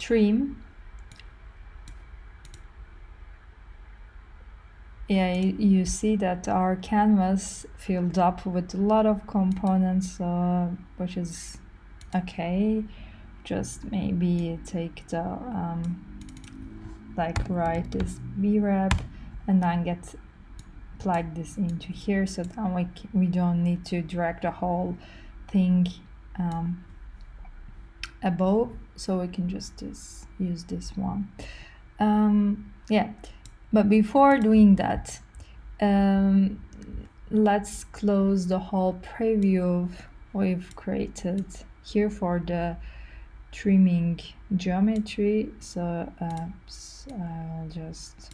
trim, yeah, you see that our canvas filled up with a lot of components, which is okay. Just maybe take the like write this B-wrap and then plug this into here, so then we don't need to drag the whole thing above, so we can just use this one. Yeah, but before doing that, let's close the whole preview we've created here for the trimming geometry. So I'll just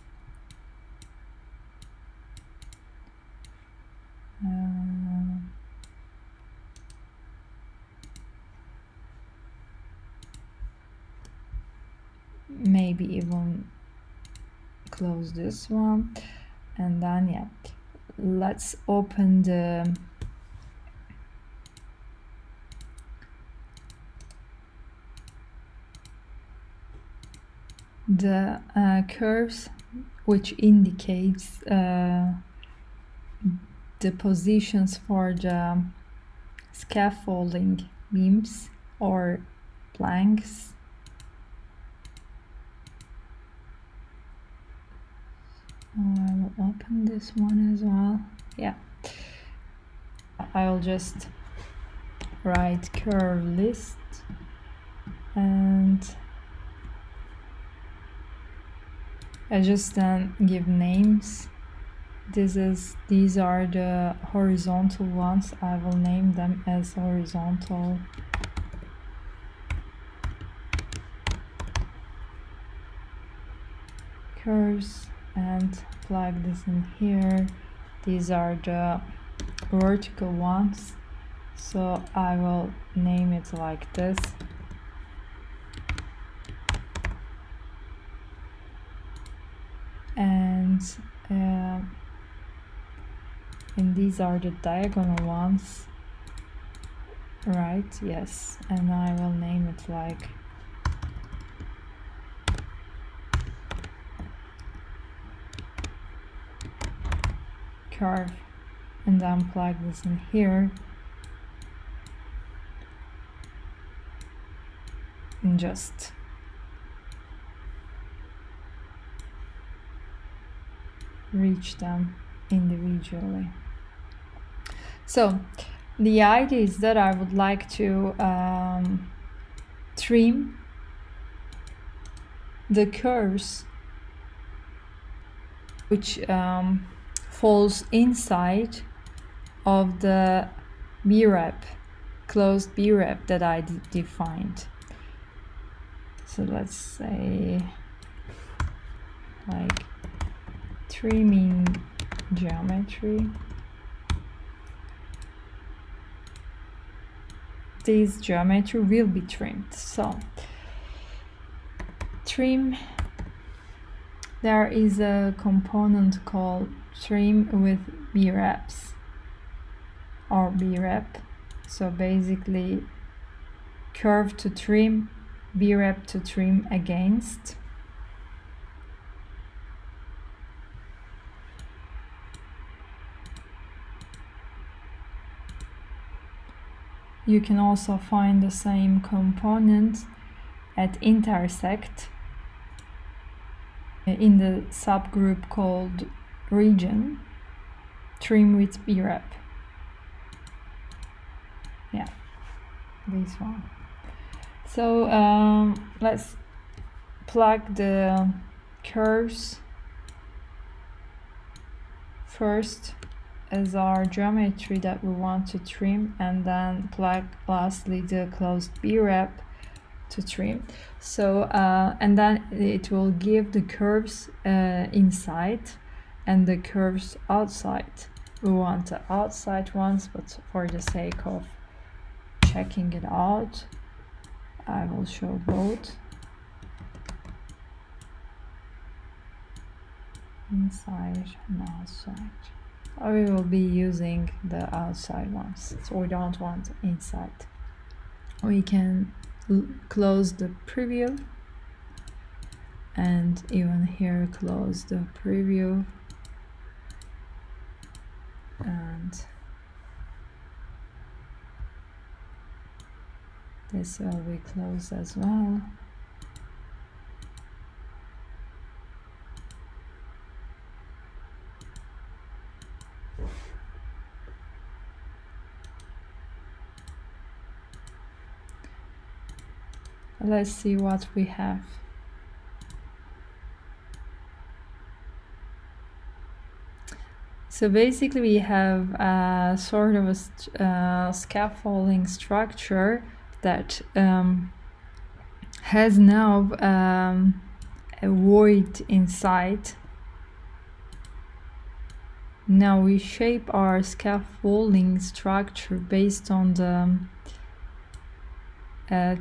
maybe even close this one, and then yeah, let's open the curves, which indicates the positions for the scaffolding beams or planks. I will open this one as well. Yeah, I'll just write curve list and I just then give names. These are the horizontal ones. I will name them as horizontal. Curves and plug this in here. These are the vertical ones, so I will name it like this. And these are the diagonal ones, right? Yes, and I will name it like curve, and then plug this in here and just reach them individually. So the idea is that I would like to trim the curves which falls inside of the B-wrap, closed B-wrap that I defined. So let's say like trimming geometry. This geometry will be trimmed. So trim, there is a component called trim with B-wraps or B-wrap. So basically curve to trim, B-wrap to trim against. You can also find the same component at intersect in the subgroup called region, trim with B-wrap. Yeah, this one. So let's plug the curves first as our geometry that we want to trim, and then plug lastly the closed B-wrap to trim. So and then it will give the curves inside and the curves outside. We want the outside ones, but for the sake of checking it out, I will show both. Inside and outside. We will be using the outside ones, so we don't want inside. We can close the preview and even here close the preview, and this will be closed as well. Let's see what we have. So basically we have a sort of a scaffolding structure that has now a void inside. Now we shape our scaffolding structure based on the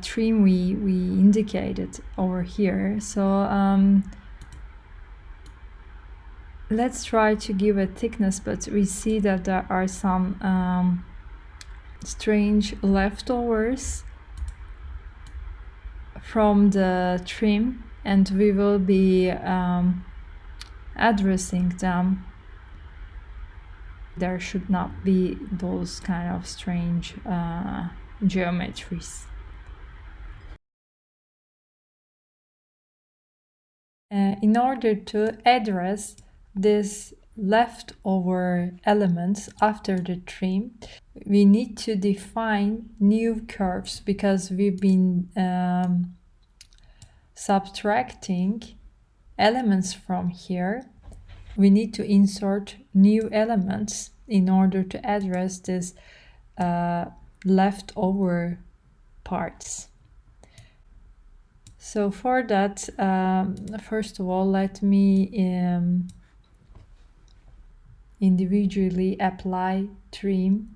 trim we indicated over here. So let's try to give a thickness, but we see that there are some strange leftovers from the trim, and we will be addressing them. There should not be those kind of strange geometries. In order to address this leftover elements after the trim, we need to define new curves, because we've been subtracting elements from here. We need to insert new elements in order to address this leftover parts. So for that, first of all, let me individually apply trim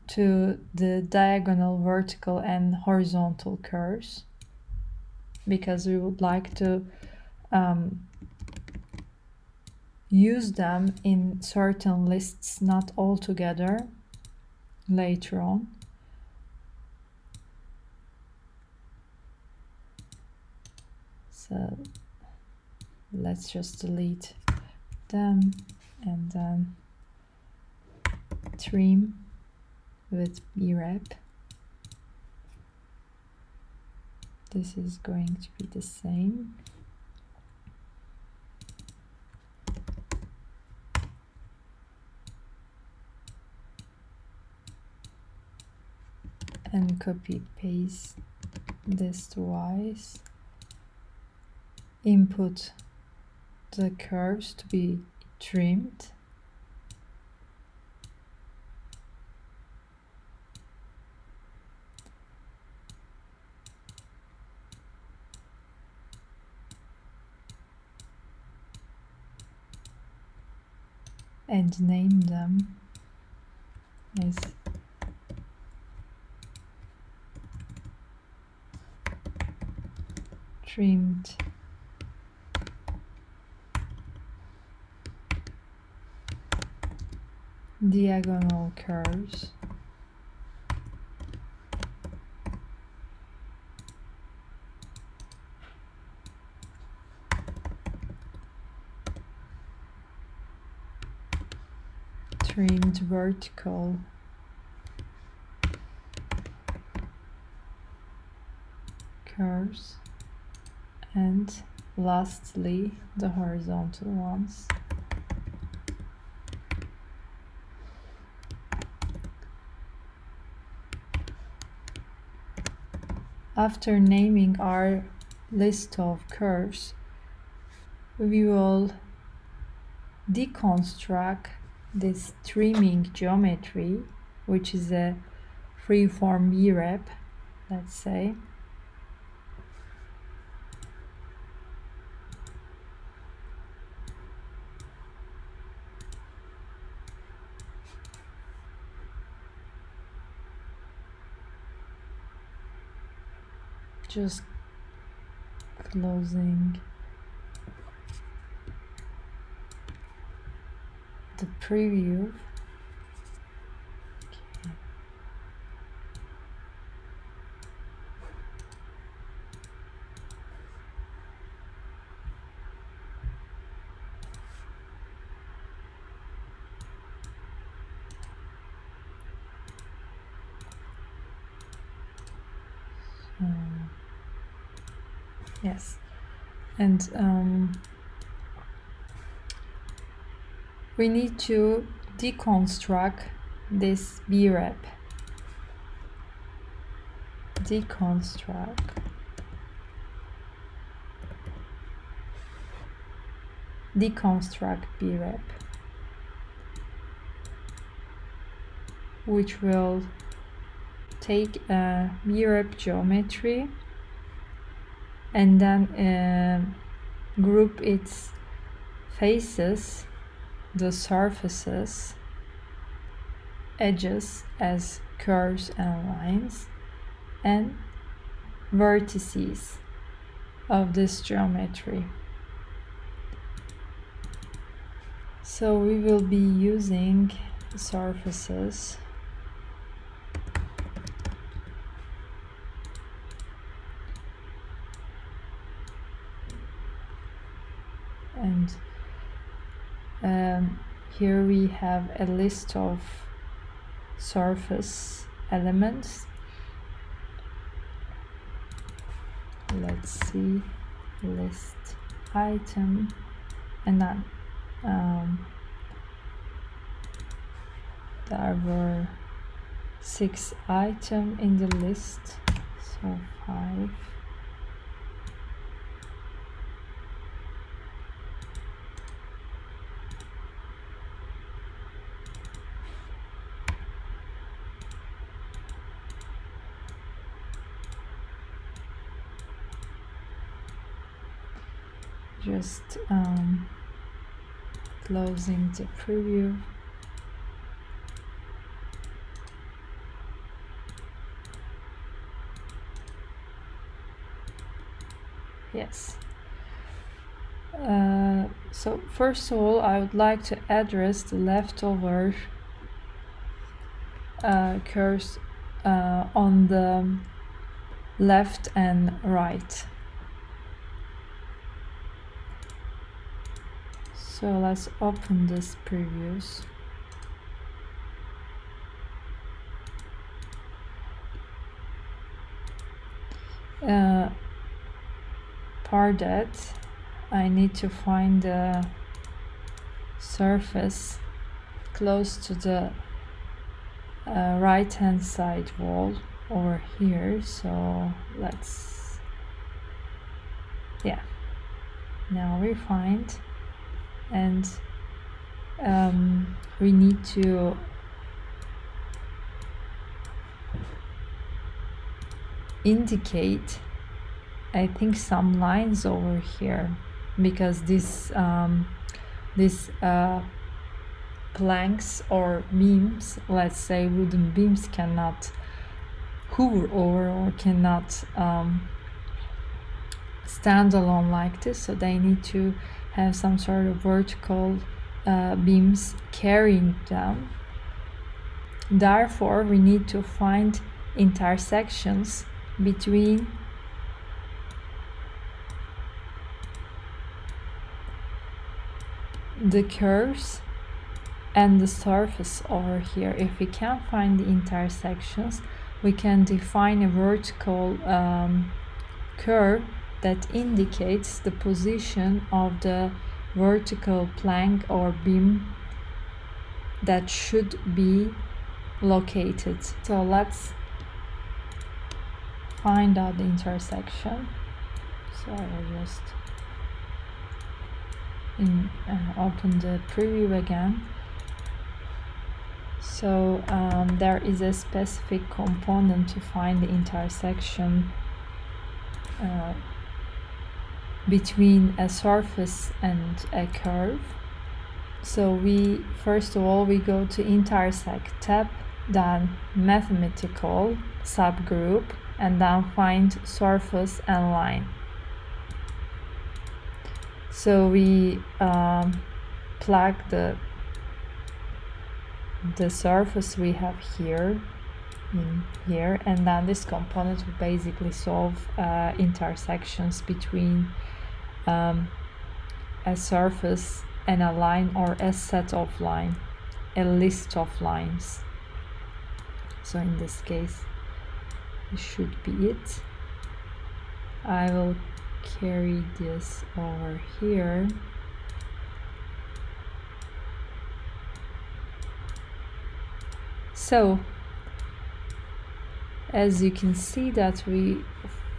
to the diagonal, vertical and horizontal curves, because we would like to use them in certain lists, not all together later on. So let's just delete them and then trim with BREP. This is going to be the same. And copy paste this twice. Input the curves to be trimmed. And name them as trimmed diagonal curves. Trimmed vertical curves, and lastly the horizontal ones. After naming our list of curves, we will deconstruct this trimming geometry, which is a freeform BREP, let's say. Just closing the preview. Okay. Yes, and we need to deconstruct this B-rep. Deconstruct B-rep, which will take a B-rep geometry and then group its faces, the surfaces, edges as curves and lines, and vertices of this geometry. So we will be using surfaces and here we have a list of surface elements. Let's see, list item, and then there were 6 items in the list, so 5. Just closing the preview. Yes. So first of all, I would like to address the leftover curves on the left and right. So let's open this previews. For that, I need to find the surface close to the right hand side wall over here. So let's, yeah, now we find, and we need to indicate, I think, some lines over here, because this planks or beams, let's say wooden beams, cannot hover over or cannot stand alone like this, so they need to have some sort of vertical beams carrying them. Therefore, we need to find intersections between the curves and the surface over here. If we can't find the intersections, we can define a vertical curve that indicates the position of the vertical plank or beam that should be located. So let's find out the intersection. So I'll just open the preview again. So there is a specific component to find the intersection between a surface and a curve. So we first of all we go to intersect tab, then mathematical subgroup, and then find surface and line. So we plug the surface we have here in here, and then this component will basically solve intersections between a surface and a line, or a set of line, a list of lines. So in this case, this should be it. I will carry this over here. So as you can see that we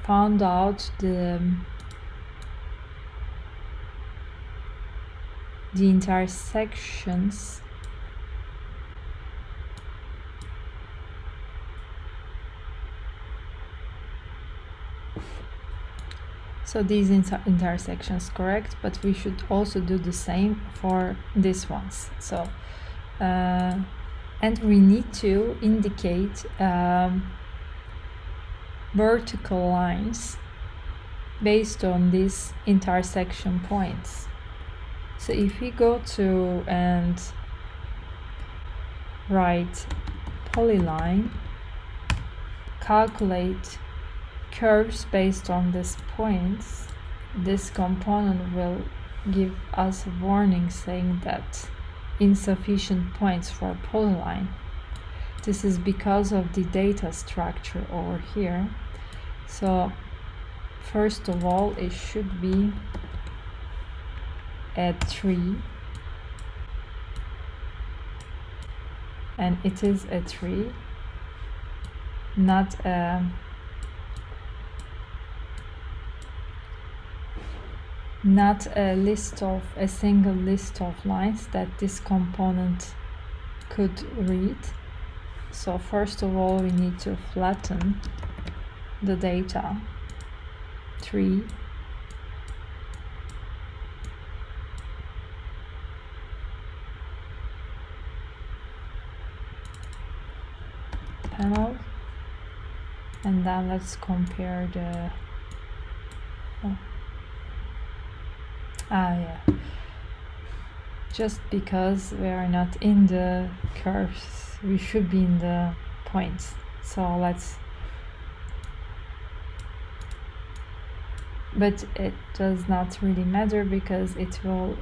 found out the intersections. So these intersections correct, but we should also do the same for these ones. So and we need to indicate vertical lines based on these intersection points. So if we go to and write polyline, calculate curves based on these points, this component will give us a warning saying that insufficient points for polyline. This is because of the data structure over here. So first of all, it should be a tree, and it is a tree, not a list of a single list of lines that this component could read. So first of all, we need to flatten the data tree, panel, and then let's compare the just because we are not in the curves, we should be in the points. So let's, but it does not really matter because it will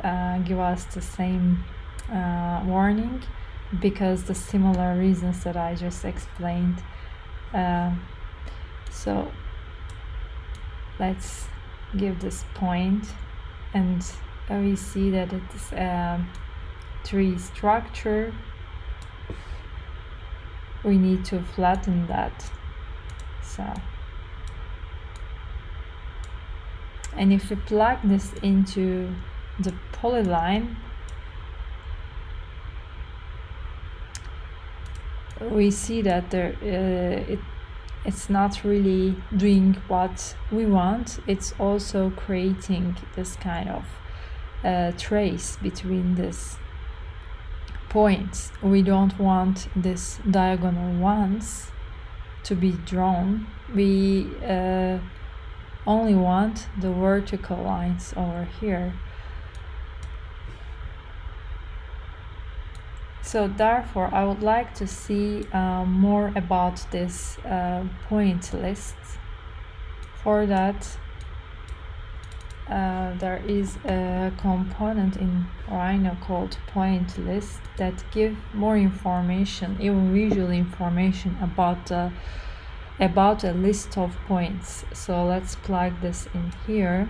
give us the same warning because the similar reasons that I just explained. So let's give this point, and we see that it's a tree structure. We need to flatten that. So, and if we plug this into the polyline, we see that there it's not really doing what we want. It's also creating this kind of trace between these points. We don't want this diagonal ones to be drawn. We only want the vertical lines over here. So therefore, I would like to see more about this point list. For that, there is a component in Rhino called point list that give more information, even visual information about a list of points. So let's plug this in here,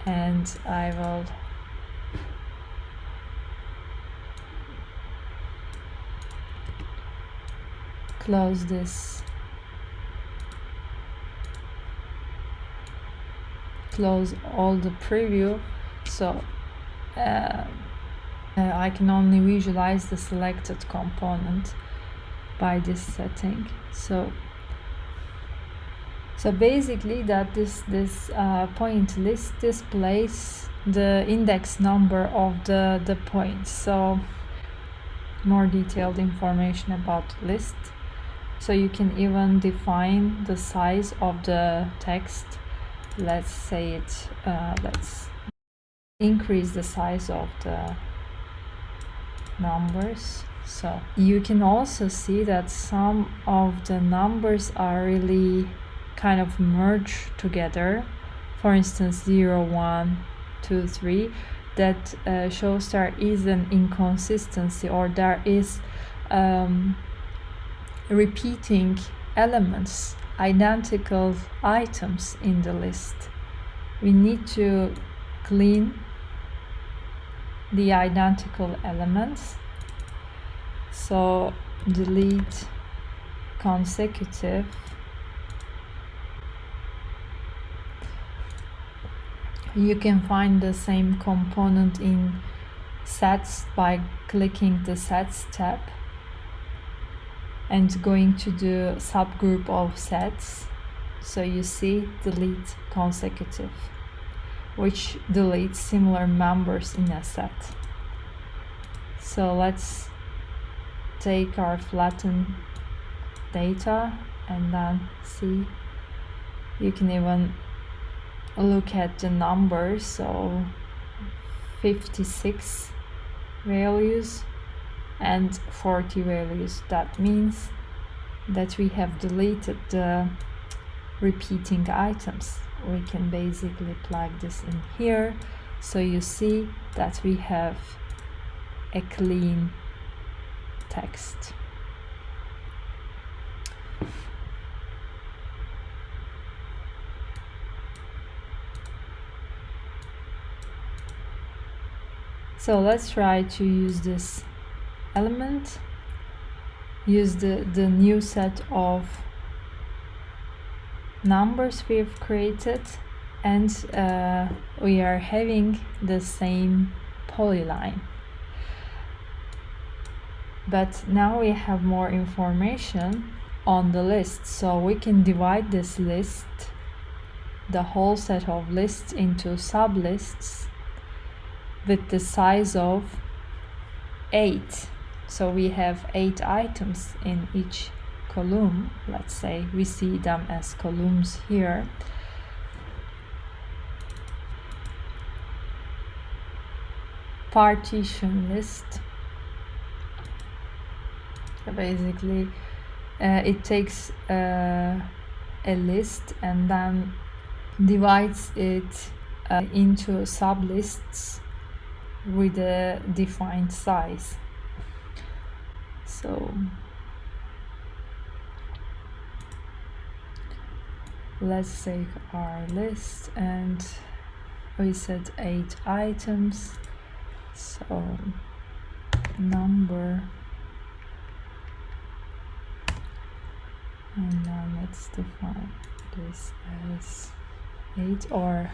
and I will close this, close all the preview, so I can only visualize the selected component by this setting. So basically that this point list displays the index number of the points. So more detailed information about list. So you can even define the size of the text. Let's say it, let's increase the size of the numbers. So you can also see that some of the numbers are really kind of merged together. For instance, 0, 1, 2, 3. That shows there is an inconsistency, or there is repeating elements, identical items in the list. we need to clean the identical elements. So delete consecutive. You can find the same component in sets by clicking the sets tab and going to the subgroup of sets. So you see delete consecutive, which deletes similar members in a set. So let's take our flattened data and then see. You can even look at the numbers. So 56 values and 40 values. That means that we have deleted the repeating items. We can basically plug this in here, so you see that we have a clean text. So let's try to use this element, use the new set of numbers we've created, and we are having the same polyline. But now we have more information on the list, so we can divide this list, the whole set of lists, into sublists with the size of 8. So we have 8 items in each column. Let's say we see them as columns here. Partition list. Basically, it takes a list and then divides it into sublists with a defined size. So let's take our list and we set 8 items. So number, and then let's define this as 8, or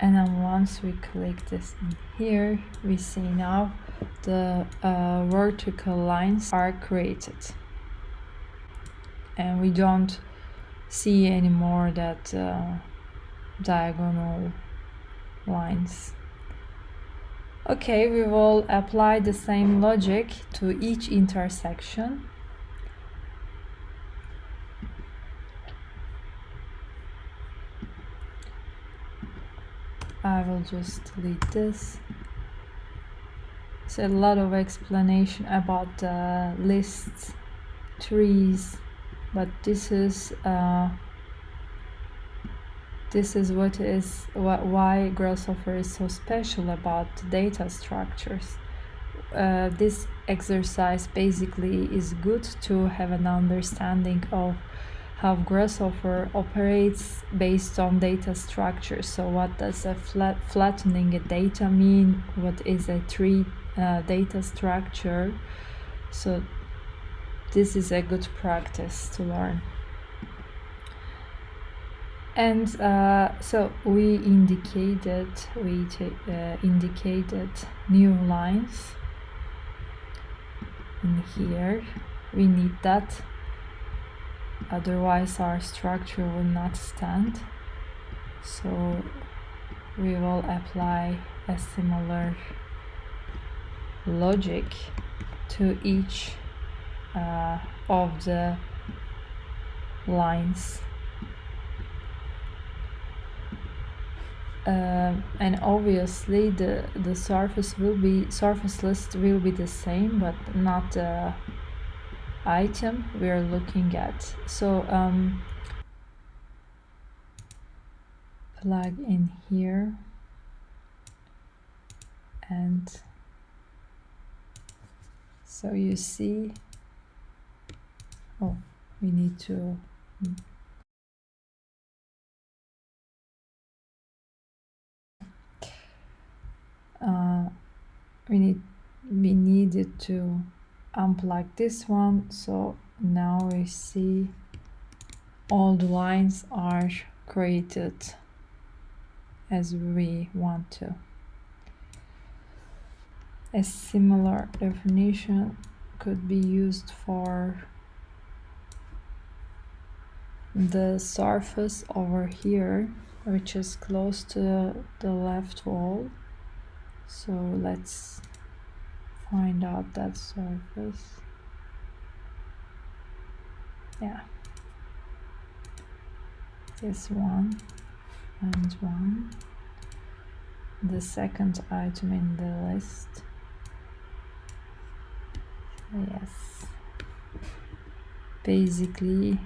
and then once we click this in here, we see now the vertical lines are created, and we don't see anymore that diagonal lines. Okay, we will apply the same logic to each intersection. I will just delete this. It's a lot of explanation about the lists, trees, but this is why Grasshopper is so special about data structures. This exercise basically is good to have an understanding of how Grasshopper operates based on data structures. So what does a flattening a data mean? What is a tree data structure? So this is a good practice to learn. And so we indicated new lines in here. We need that, otherwise our structure will not stand. So we will apply a similar logic to each of the lines. And obviously the surface list will be the same, but not the item we are looking at. So plug in here and So you see, oh, we need to we needed to unplug this one, so now we see all the lines are created as we want to. A similar definition could be used for the surface over here, which is close to the left wall. So let's find out that surface. Yeah, this one and one, the second item in the list. Yes, basically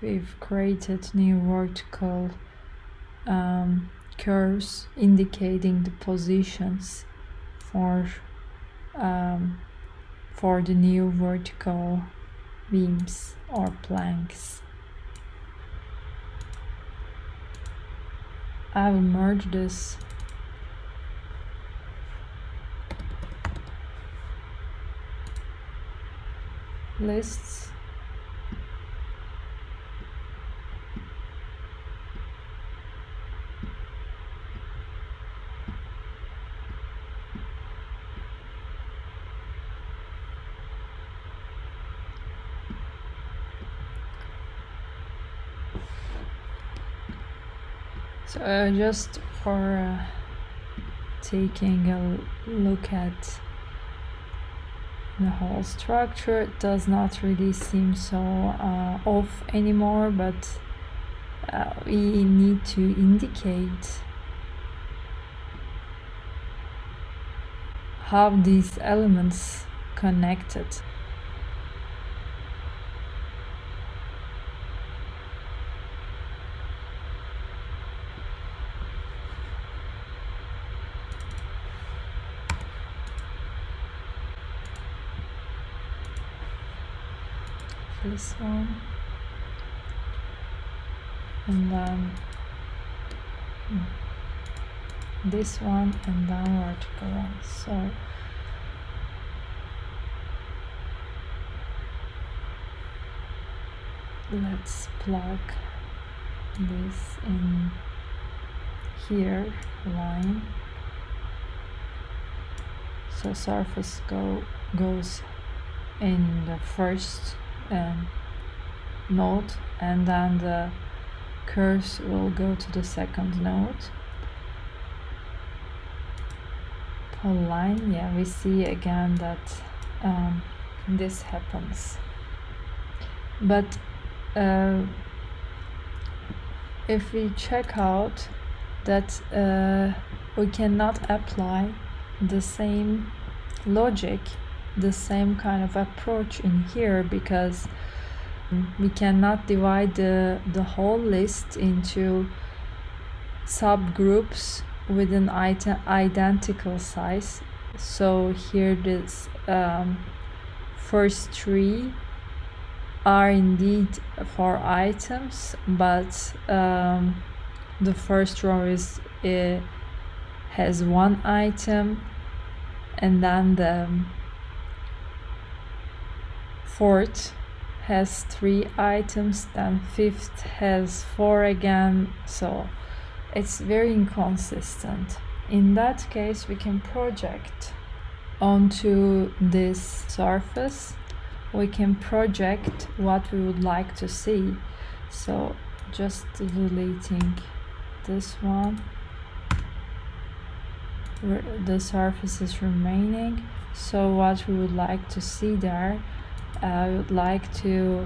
we've created new vertical curves indicating the positions for the new vertical beams or planks. I will merge this lists. So just for taking a look at the whole structure, it does not really seem so off anymore, but we need to indicate how these elements connected. This one, and then this one, and then vertical one. So let's plug this in here, line. So surface goes in the first node, and then the curves will go to the second node. Polyline, yeah, we see again that this happens. But if we check out that we cannot apply the same logic, the same kind of approach in here, because we cannot divide the whole list into subgroups with an identical size. So here this first three are indeed for items, but the first row has one item, and then the fourth has 3 items, then fifth has 4 again, so it's very inconsistent. In that case, we can project onto this surface, we can project what we would like to see. So just deleting this one, the surface is remaining. So what we would like to see there, I would like to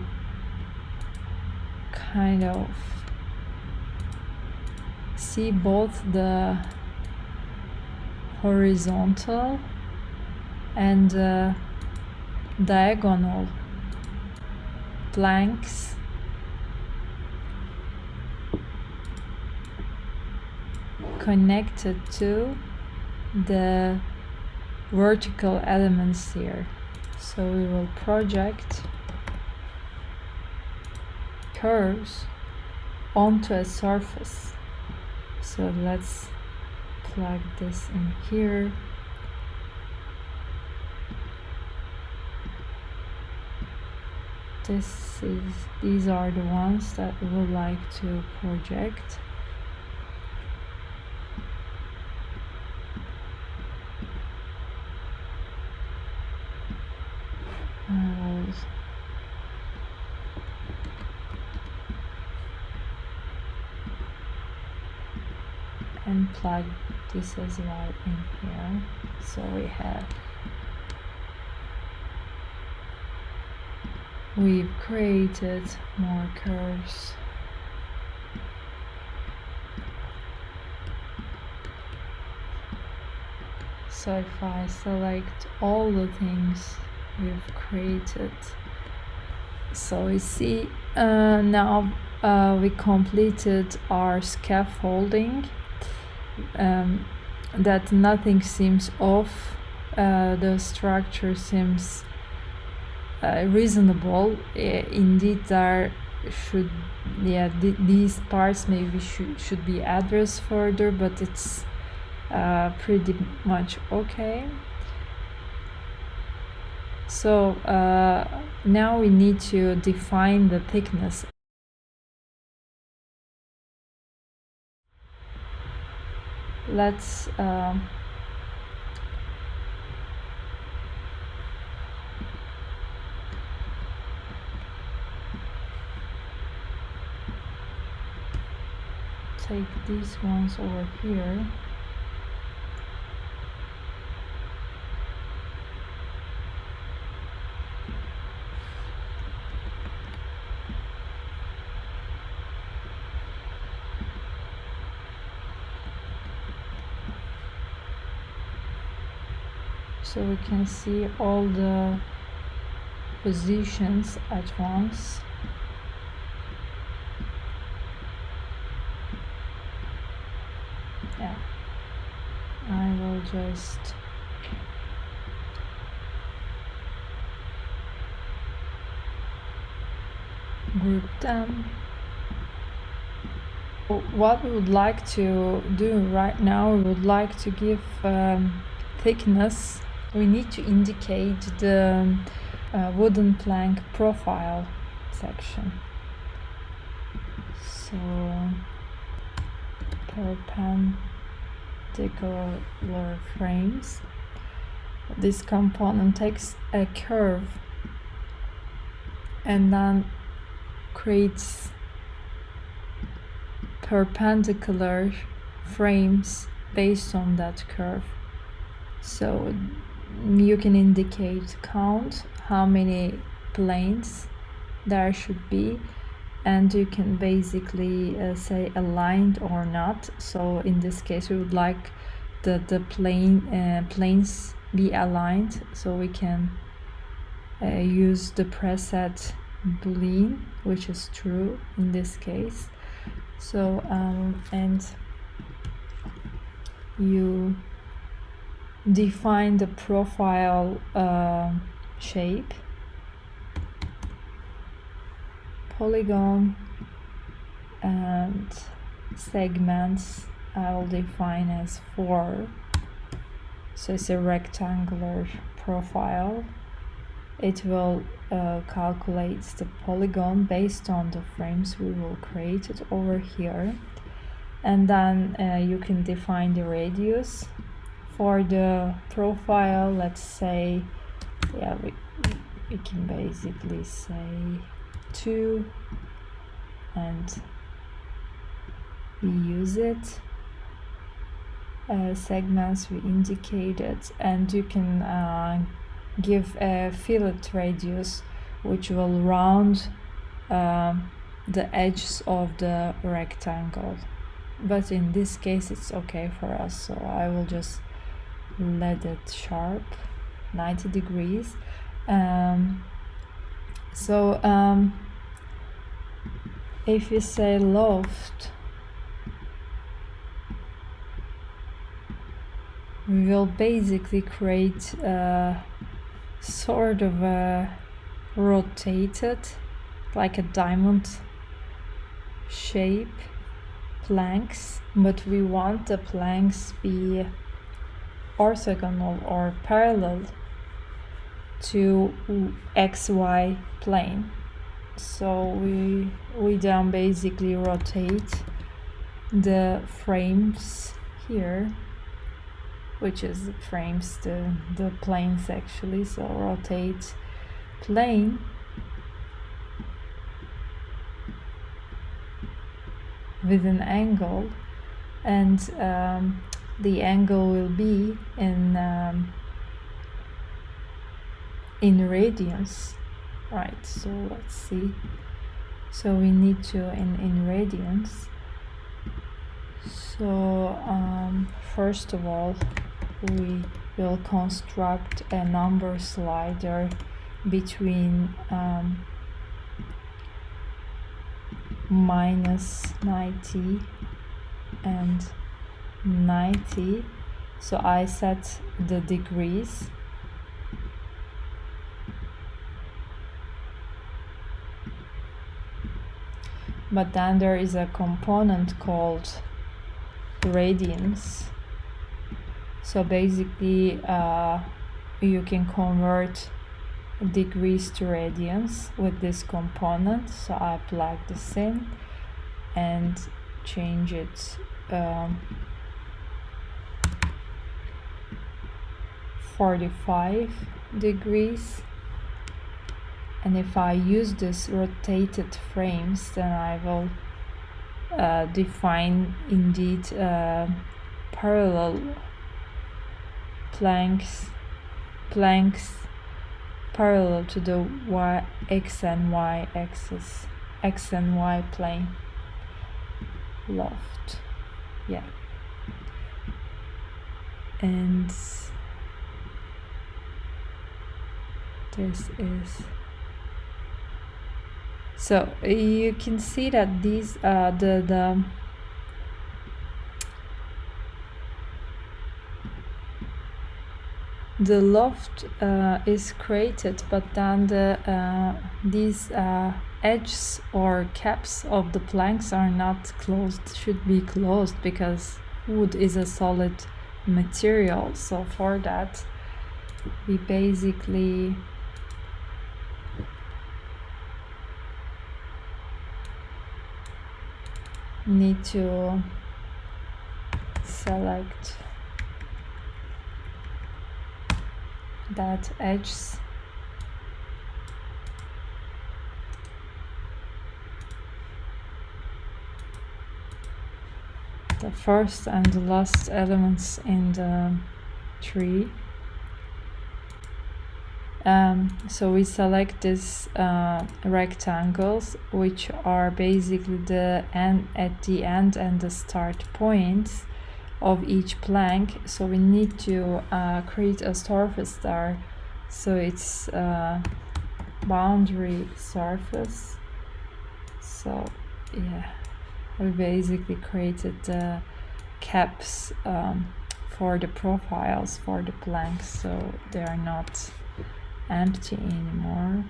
kind of see both the horizontal and diagonal planks connected to the vertical elements here. So we will project curves onto a surface. So let's plug this in here. These are the ones that we would like to project. And plug this as well in here. So we've created more curves. So if I select all the things we've created, so we see now we completed our scaffolding, that nothing seems off, the structure seems reasonable. Indeed, there should, these parts maybe should be addressed further, but it's pretty much okay. So now we need to define the thickness. Let's take these ones over here. So we can see all the positions at once. Yeah, I will just group them. What we would like to do right now, we would like to give thickness. We need to indicate the wooden plank profile section. So perpendicular frames. This component takes a curve and then creates perpendicular frames based on that curve. So you can indicate count how many planes there should be, and you can basically say aligned or not. So in this case we would like the planes be aligned, so we can use the preset boolean, which is true in this case. So and you define the profile shape, polygon, and segments I will define as 4. So it's a rectangular profile. It will calculate the polygon based on the frames we will create it over here, and then you can define the radius for the profile. Let's say, yeah, we can basically say 2, and we use it. Segments we indicated, and you can give a fillet radius which will round the edges of the rectangle, but in this case it's okay for us, so I will just let it sharp 90 degrees. If you say loft we will basically create a sort of a rotated, like a diamond shape planks, but we want the planks be orthogonal or parallel to XY plane. So we then basically rotate the frames here, which is frames the planes actually. So rotate plane with an angle, and the angle will be in radians, right? So let's see. So we need to in radians. So first of all, we will construct a number slider between minus 90 and 90. So I set the degrees. But then there is a component called radians. So basically you can convert degrees to radians with this component. So I plug this in and change it 45 degrees. And if I use this rotated frames, then I will define indeed parallel planks parallel to the x and y axis, x and y plane loft. Yeah. And this is, so you can see that these the loft is created, but then these edges or caps of the planks are not closed, should be closed, because wood is a solid material. So for that we basically need to select that edges the first and the last elements in the tree. So we select these rectangles, which are basically the end at the end and the start points of each plank. So we need to create a surface there. So it's boundary surface. So yeah, we basically created the caps for the profiles for the planks, so they are not empty anymore.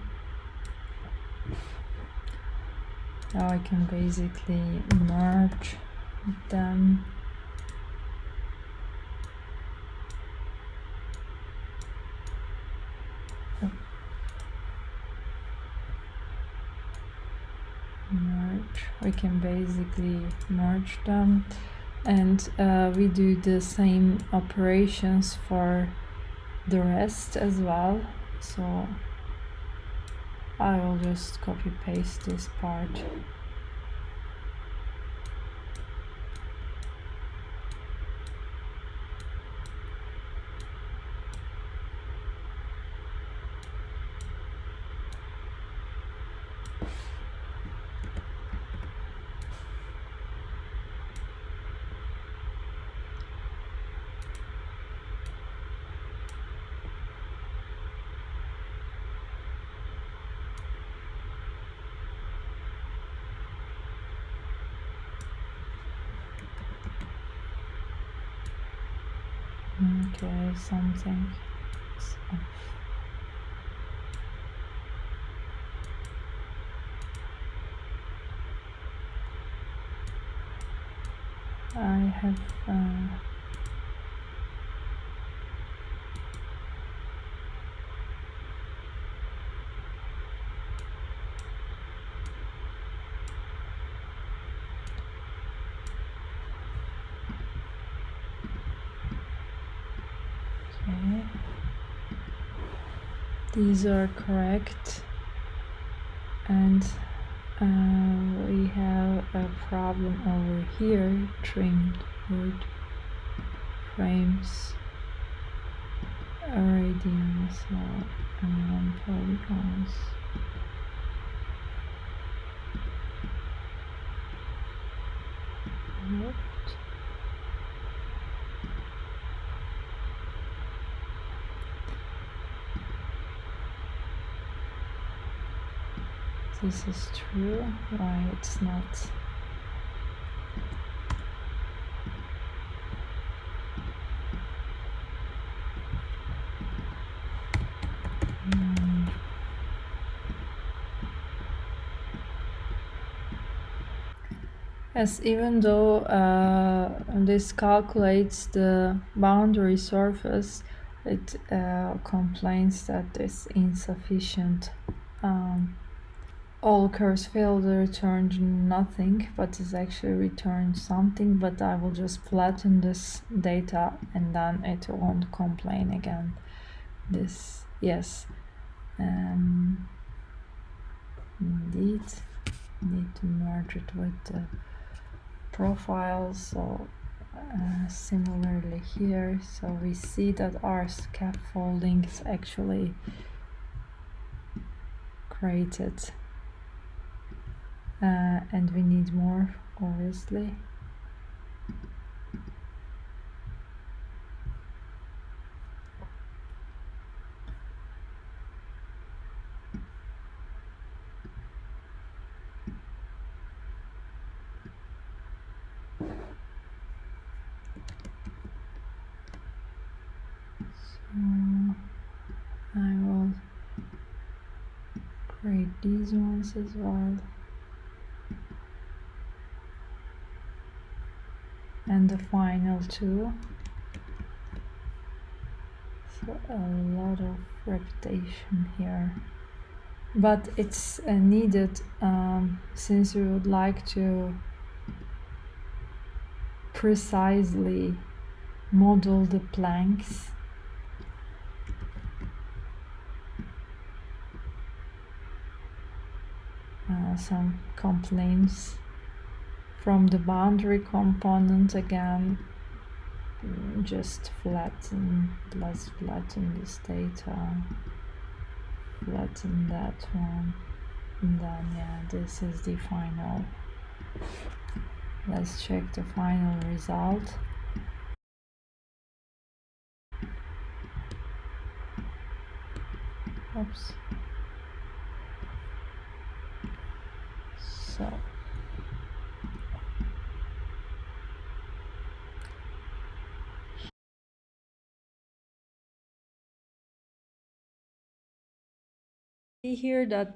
Now I can basically merge them. We can basically merge them, and we do the same operations for the rest as well. So I will just copy paste this part. Okay, something is off. I have okay. These are correct, and we have a problem over here. Trimmed wood frames, radians, and polygons. What? This is true. Why it's not? Yes, even though this calculates the boundary surface, it complains that it's insufficient. All curves failed returned nothing, but it's actually returned something, but I will just flatten this data and then it won't complain again. This, yes, indeed, need to merge it with the profile. So similarly here, so we see that our scaffolding is actually created, and we need more, obviously. I will create these ones as well. And the final two. So a lot of repetition here. But it's needed since we would like to precisely model the planks. Some complaints from the boundary component again. Just flatten, let's flatten this data, flatten that one, and then yeah, this is the final. Let's check the final result. Oops. So see here that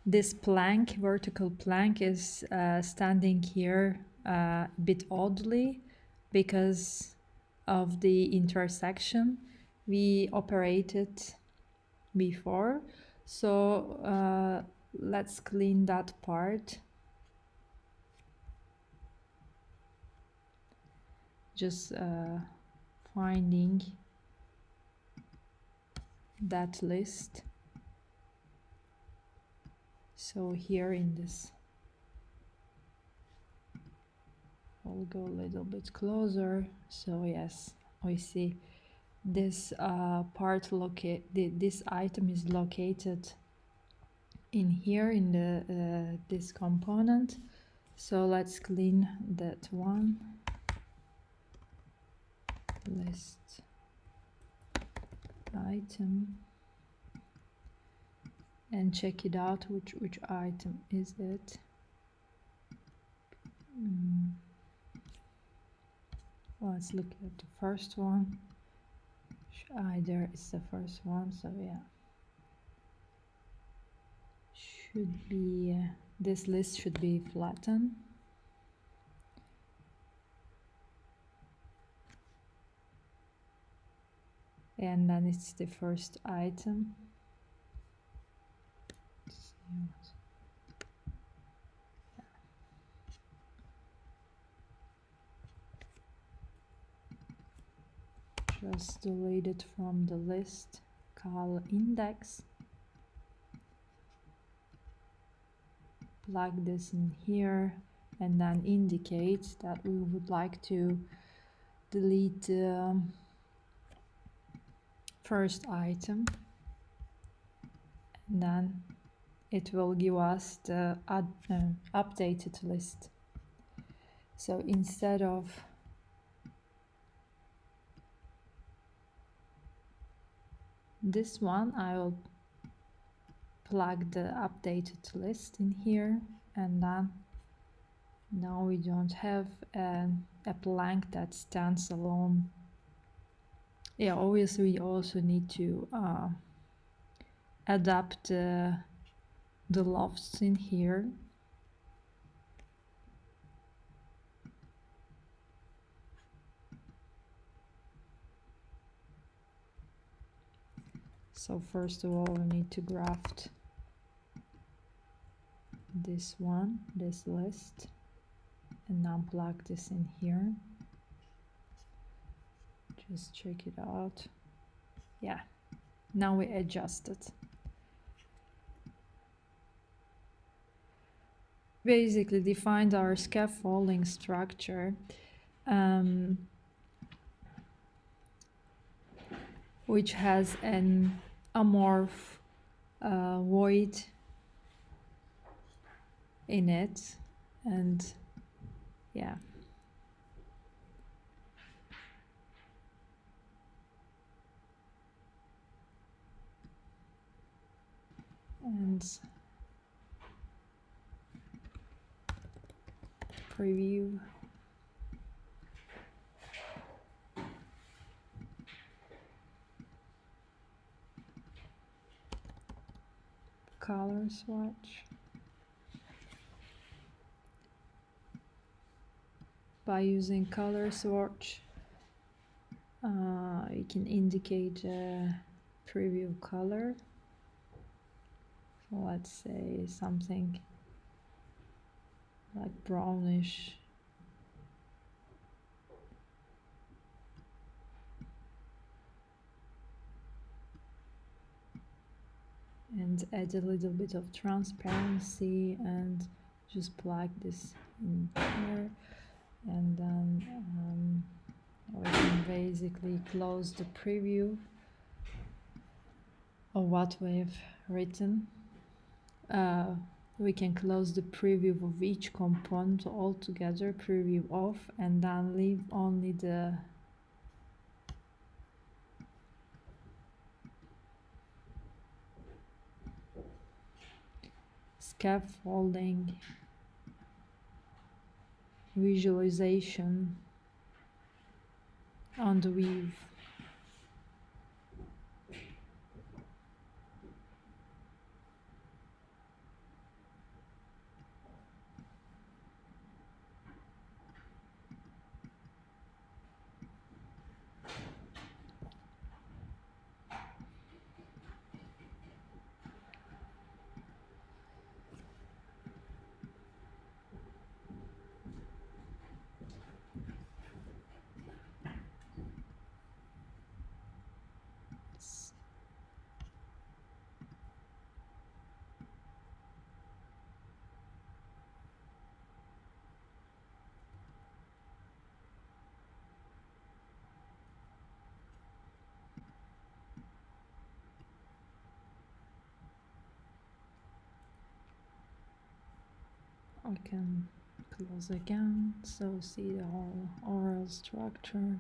this plank, vertical plank, is standing here a bit oddly because of the intersection we operated before. So let's clean that part. Just finding that list. So here in this, I'll go a little bit closer. So yes, we see this this item is located in here in the this component. So let's clean that one. List item and check it out. Which item is it? Let's look at the first one. There is the first one, so yeah. Should be, this list should be flattened. And then it's the first item. Just delete it from the list, call index, plug this in here, and then indicate that we would like to delete the first item, and then it will give us the updated list. So instead of this one, I will plug the updated list in here, and then now we don't have a blank that stands alone. Yeah, obviously we also need to adapt the lofts in here. So first of all, we need to graft this one, this list, and now plug this in here. Just check it out. Yeah, now we adjust it. Basically defined our scaffolding structure, which has an amorph void in it, and yeah. And preview. Color swatch. By using color swatch, you can indicate a preview color. So let's say something like brownish. And add a little bit of transparency and just plug this in here, and then we can basically close the preview of what we've written. We can close the preview of each component altogether, preview off, and then leave only the scaffolding visualization on the weave. I can close again, so see the whole oral structure.